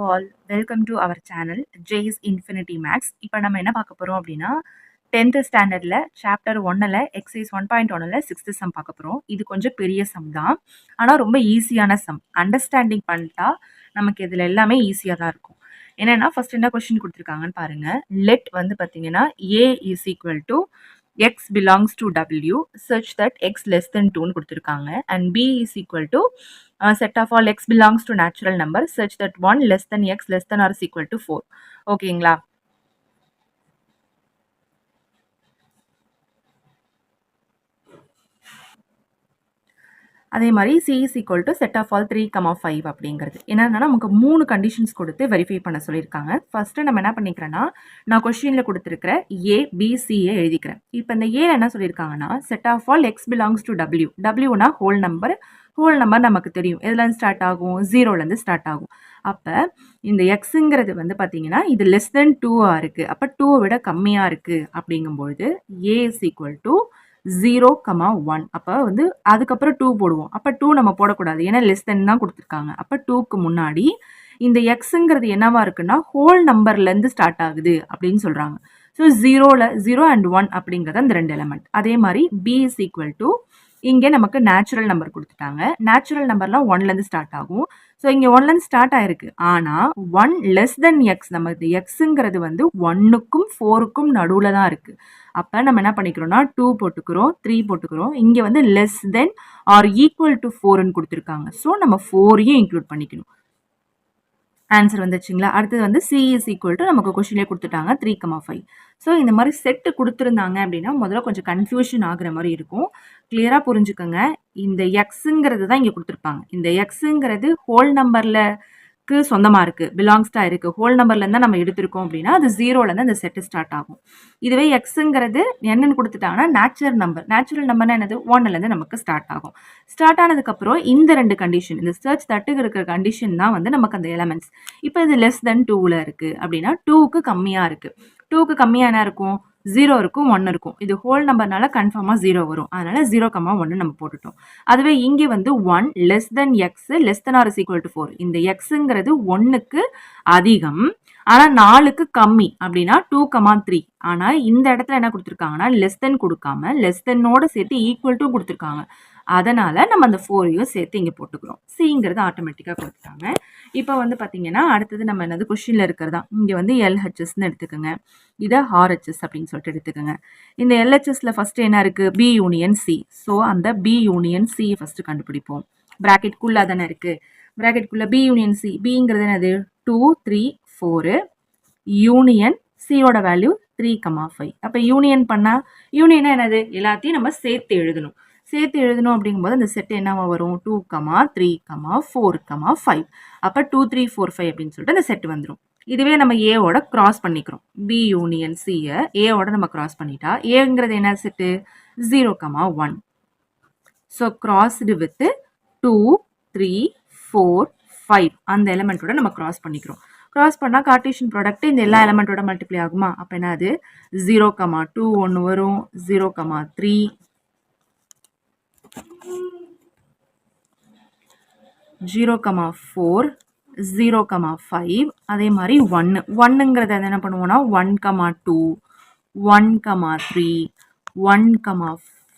all, welcome to our channel J's Infinity Max. இப்போ நம்ம என்ன பார்க்க போறோம் அப்படின்னா 10th ஸ்டாண்டர்ட்ல சாப்டர் 1ல எக்ஸைஸ் 1.1ல 6th சம் பார்க்க போறோம். இது கொஞ்சம் பெரிய சம் தான், ஆனால் ரொம்ப ஈஸியான சம். அண்டர்ஸ்டாண்டிங் பண்ணிட்டா நமக்கு இதில் எல்லாமே ஈஸியாக தான் இருக்கும். என்னன்னா ஃபர்ஸ்ட் என்ன கொஸ்டின் கொடுத்துருக்காங்கன்னு பாருங்க. லெட் வந்து பார்த்தீங்கன்னா A is equal to x belongs to W such that x less than 2 கொடுத்துருக்காங்க. And B is equal to set of all x belongs to natural number such that 1 less than x less than or is equal to 4. ஓகேங்களா? அதே மாதிரி C is equal to set of all 3, 5 அப்படிங்கிறது என்னன்னா நமக்கு 3 conditions கொடுத்து verify பண்ண சொல்லியிருக்காங்க. First நம்ம என்ன பண்ணிக்கிறேன்னா, நான் கொஸ்டினில் கொடுத்துருக்கிற A, B, C எழுதிக்கிறேன். இப்போ இந்த A என்ன சொல்லியிருக்காங்கன்னா, set of all x belongs to W. Wனா ஹோல் நம்பர் நமக்கு தெரியும். எதுலேருந்து ஸ்டார்ட் ஆகும்? 0லேருந்து ஸ்டார்ட் ஆகும். அப்போ இந்த எக்ஸுங்கிறது வந்து பார்த்தீங்கன்னா இது லெஸ் தென் 2ஆக இருக்குது. அப்போ 2 விட கம்மியாக இருக்குது. அப்படிங்கும்பொழுது A is equal to 0, 1. அப்போ வந்து அதுக்கப்புறம் 2 போடுவோம். அப்போ 2 நம்ம போடக்கூடாது, ஏன்னா லெஸ் தென் தான் கொடுத்துருக்காங்க. அப்போ 2க்கு முன்னாடி இந்த எக்ஸுங்கிறது என்னவா இருக்குன்னா ஹோல் நம்பர்லேருந்து ஸ்டார்ட் ஆகுது அப்படின்னு சொல்கிறாங்க. ஸோ 0 அண்ட் 1 அப்படிங்கிறது அந்த 2 எலமெண்ட். அதே மாதிரி B is equal to இங்கே நமக்கு நேச்சுரல் நம்பர் கொடுத்துட்டாங்க. நேச்சுரல் நம்பர்லாம் 1லேருந்து ஸ்டார்ட் ஆகும். ஸோ இங்கே 1லேருந்து ஸ்டார்ட் ஆயிருக்கு. ஆனால் 1 லெஸ் தென் எக்ஸ், நம்ம இது எக்ஸுங்கிறது வந்து 1க்கும் 4க்கும் நடுவில் தான் இருக்குது. அப்போ நம்ம என்ன பண்ணிக்கிறோம்னா 2 போட்டுக்கிறோம், 3 போட்டுக்கிறோம். இங்கே வந்து less than or equal to 4ன்னு கொடுத்துருக்காங்க. ஸோ நம்ம 4ஐயும் இன்க்ளூட் பண்ணிக்கணும். ஆன்சர் வந்துச்சுங்களா? அடுத்தது வந்து C is equal to நமக்கு கொஸ்டின்லேயே கொடுத்துட்டாங்க 3, 5. ஸோ இந்த மாதிரி செட்டு கொடுத்துருந்தாங்க அப்படின்னா முதல்ல கொஞ்சம் கன்ஃபியூஷன் ஆகுற மாதிரி இருக்கும். கிளியராக புரிஞ்சுக்கோங்க. இந்த எக்ஸுங்கிறது தான் இங்கே கொடுத்துருப்பாங்க. இந்த எக்ஸுங்கிறது ஹோல் நம்பர்லக்கு சொந்தமாக இருக்குது, பிலாங்ஸ்டாக இருக்குது. ஹோல் நம்பர்லேருந்து தான் நம்ம எடுத்திருக்கோம் அப்படின்னா அது 0லேருந்து அந்த செட்டு ஸ்டார்ட் ஆகும். இதுவே எக்ஸுங்கிறது என்னென்னு கொடுத்துட்டாங்கன்னா நேச்சுரல் நம்பர்னா என்னது? 1லேருந்து நமக்கு ஸ்டார்ட் ஆகும். ஸ்டார்ட் ஆனதுக்கப்புறம் இந்த 2 கண்டிஷன், இந்த சர்ச் தட்டுக்கு இருக்கிற கண்டிஷன் தான் வந்து நமக்கு அந்த எலமெண்ட்ஸ். இப்போ இது லெஸ் தென் 2ல் இருக்குது அப்படின்னா 2க்கு கம்மியாக இருக்குது. 2க்கு கம்மியாக என்ன இருக்கும்? 0 இருக்கும், 1 இருக்கும். இது ஹோல் நம்பர்னால கன்ஃபார்மாக 0 வரும். அதனால 0, 1 நம்ம போட்டுட்டோம். அதுவே இங்கே வந்து 1 less than x less than r is equal to 4. இந்த எக்ஸுங்கிறது 1க்கு அதிகம் ஆனால் 4க்கு கம்மி அப்படின்னா 2, 3. ஆனால் இந்த இடத்துல என்ன கொடுத்துருக்காங்கன்னா லெஸ் தென் கொடுக்காம லெஸ் தென்னோட சேர்த்து ஈக்குவல் டு கொடுத்துருக்காங்க. அதனால நம்ம அந்த 4ஐயும் சேர்த்து இங்கே போட்டுக்கிறோம். சிங்கிறது ஆட்டோமேட்டிக்காக கொடுத்துட்டாங்க. இப்போ வந்து பார்த்தீங்கன்னா அடுத்தது நம்ம என்னது கொஸ்டினில் இருக்கிறதா இங்கே வந்து LHSன்னு எடுத்துக்கோங்க. இதை RHS அப்படின்னு சொல்லிட்டு எடுத்துக்கோங்க. இந்த LHSல ஃபஸ்ட்டு என்ன இருக்குது? B union C. ஸோ அந்த B யூனியன் C ஃபஸ்ட்டு கண்டுபிடிப்போம். ப்ராக்கெட்குள்ளே தானே இருக்குது. ப்ராக்கெட்குள்ளே B யூனியன் C. Bங்கிறது என்னது? 2, 3, 4 யூனியன் சியோட வேல்யூ 3, 5. அப்போ யூனியன் பண்ணால் யூனியனா என்னது? எல்லாத்தையும் நம்ம சேர்த்து எழுதணும். அப்படிங்கும்போது அந்த செட் என்னவா வரும்? 2, 3, 4, 5. அப்போ 2, 3, 4, 5 அப்படின்னு சொல்லிட்டு அந்த செட் வந்துடும். இதுவே நம்ம ஏவோட கிராஸ் பண்ணிக்கிறோம். B யூனியன் சியை ஏவோட நம்ம கிராஸ் பண்ணிட்டா ஏங்கிறது என்ன செட்டு? 0, 1. ஸோ கிராஸ்டு வித் 2, 3, 4, 5 அந்த எலிமெண்ட்டோட நம்ம கிராஸ் பண்ணிக்கிறோம். கிராஸ் பண்ணால் கார்ட்டீசியன் ப்ராடக்ட் இந்த எல்லா எலிமெண்ட்டோட மல்டிப்ளை ஆகுமா? அப்போ என்ன அது? 0, 2 ஒன்று வரும், 0, 3, 0, 4, 0, 5. அதே மாதிரி 1ங்கிறத என்ன பண்ணுவோம்னா 1, 2, 1, 3, 1,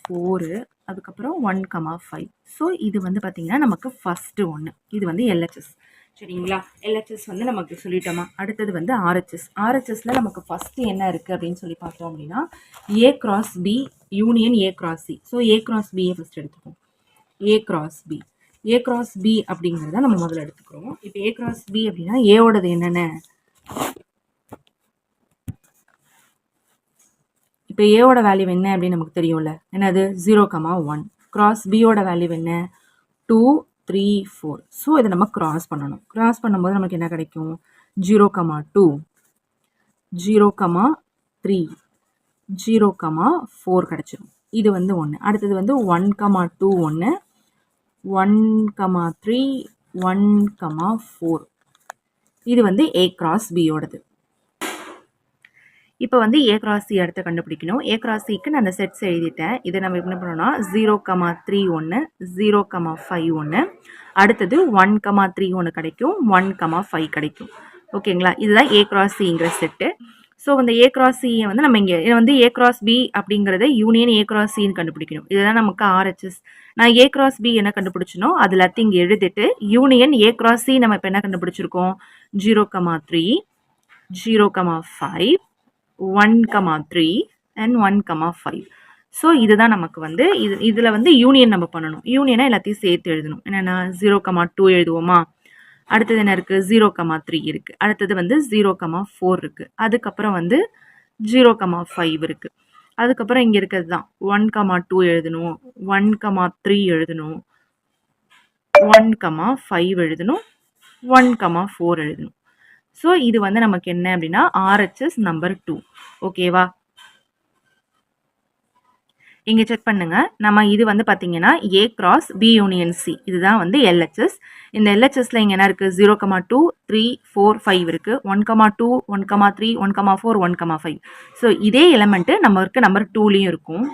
4, அதுக்கப்புறம் 1, 5. ஸோ இது வந்து பார்த்தீங்கன்னா நமக்கு ஃபஸ்ட்டு 1. இது வந்து LHS. சரிங்களா? LHS வந்து நமக்கு சொல்லிட்டோமா? அடுத்தது வந்து RHSல நமக்கு ஃபஸ்ட்டு என்ன இருக்குது அப்படின்னு சொல்லி பார்த்தோம் அப்படின்னா A cross B union A cross C. So A cross B first எடுத்துப்போம். A cross B அப்படிங்கிறத நம்ம முதல்ல எடுத்துக்கிறோம். இப்போ A cross B அப்படின்னா ஏவோடது என்னென்ன? இப்போ ஏவோட வேல்யூ என்ன அப்படின்னு நமக்கு தெரியும்ல. என்னது? 0, 1. கிராஸ் பியோட வேல்யூ என்ன? 2, 3, 4. ஸோ இதை நம்ம கிராஸ் பண்ணணும். கிராஸ் பண்ணும்போது நமக்கு என்ன கிடைக்கும்? 0, 2, 0, 3, 0, 4 கிடைச்சிடும். இது வந்து 1. அடுத்தது வந்து 1, 2 1, 1, 3, 1, 4. இது வந்து A cross B யோடது. இப்போ வந்து ஏ கிராஸ் சி அடுத்து கண்டுபிடிக்கணும். ஏ கிராஸ் சிக்கு நான் அந்த செட்ஸ் எழுதிட்டேன். இதை நம்ம என்ன பண்ணோம்னா 0,3 ஒன்று 0,5 ஒன்று அடுத்தது 1,3 ஒன்று கிடைக்கும் 1,5 கிடைக்கும். ஓகேங்களா, இதுதான் ஏ கிராஸ் சிங்கிற செட்டு. ஸோ இந்த ஏ கிராஸ் சியை வந்து நம்ம இங்கே வந்து ஏ கிராஸ் பி அப்படிங்கிறத யூனியன் ஏ கிராஸ் சின்னு கண்டுபிடிக்கணும். இதுதான் நமக்கு ஆர்ஹெச்எஸ். நான் ஏ கிராஸ் பி என்ன கண்டுபிடிச்சனோ அது எல்லாத்தையும் இங்கே எழுதிட்டு யூனியன் ஏ கிராஸ் சி நம்ம இப்போ என்ன கண்டுபிடிச்சிருக்கோம் 0,3 0,5 1,3 அண்ட் 1,5. ஸோ இதுதான் நமக்கு வந்து இதில் வந்து யூனியன் நம்ம பண்ணணும். யூனியனை எல்லாத்தையும் சேர்த்து எழுதணும். என்னென்னா 0,2 எழுதுவோமா, அடுத்தது என்ன இருக்குது 0,3 இருக்குது, அடுத்தது வந்து 0,4 இருக்குது, அதுக்கப்புறம் வந்து 0,5 இருக்குது, அதுக்கப்புறம் இங்கே இருக்கிறது தான் 1,2 எழுதணும், 1,3 எழுதணும், 1,5 எழுதணும், 1,4 எழுதணும். ஸோ இது வந்து நமக்கு என்ன அப்படின்னா ஆர்ஹெச்எஸ் நம்பர் 2. ஓகேவா, இங்கே செக் பண்ணுங்க. நம்ம இது வந்து பார்த்தீங்கன்னா A cross B union C, இதுதான் வந்து எல்ஹெச்எஸ். இந்த எல்ஹெச்எஸ்ல இங்கே என்ன இருக்குது 0,2 3 4 5 இருக்குது, 1,2 1,3 1,4 1,5. ஸோ இதே எலமெண்ட்டு நமக்கு நம்பர் 2லையும் இருக்கும்.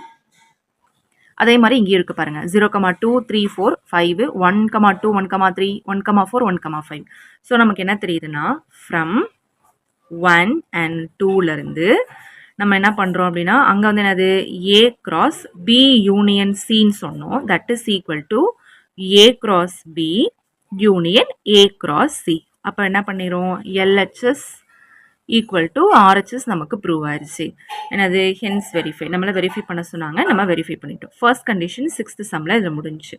அதே மாதிரி இங்கே இருக்குது பாருங்கள் 0,2 3 4 5 1,2 1,3 1,4 1,5. ஸோ நமக்கு என்ன தெரியுதுன்னா ஃப்ரம் 1 and 2லேருந்து நம்ம என்ன பண்ணுறோம் அப்படின்னா அங்கே வந்து என்னது ஏ கிராஸ் பி யூனியன் சின்னு சொன்னோம். That is equal to A cross B union A cross C. அப்போ என்ன பண்ணிடும் எல்ஹெச்எஸ் ஈக்குவல் டு ஆர்ஹெச்எஸ் நமக்கு ப்ரூவ் ஆயிடுச்சு. என்னது ஹென்ஸ் வெரிஃபை, நம்மளை வெரிஃபை பண்ண சொன்னாங்க, நம்ம வெரிஃபை பண்ணிட்டோம். ஃபர்ஸ்ட் கண்டிஷன் 6th சம்மில் இதில் முடிஞ்சு.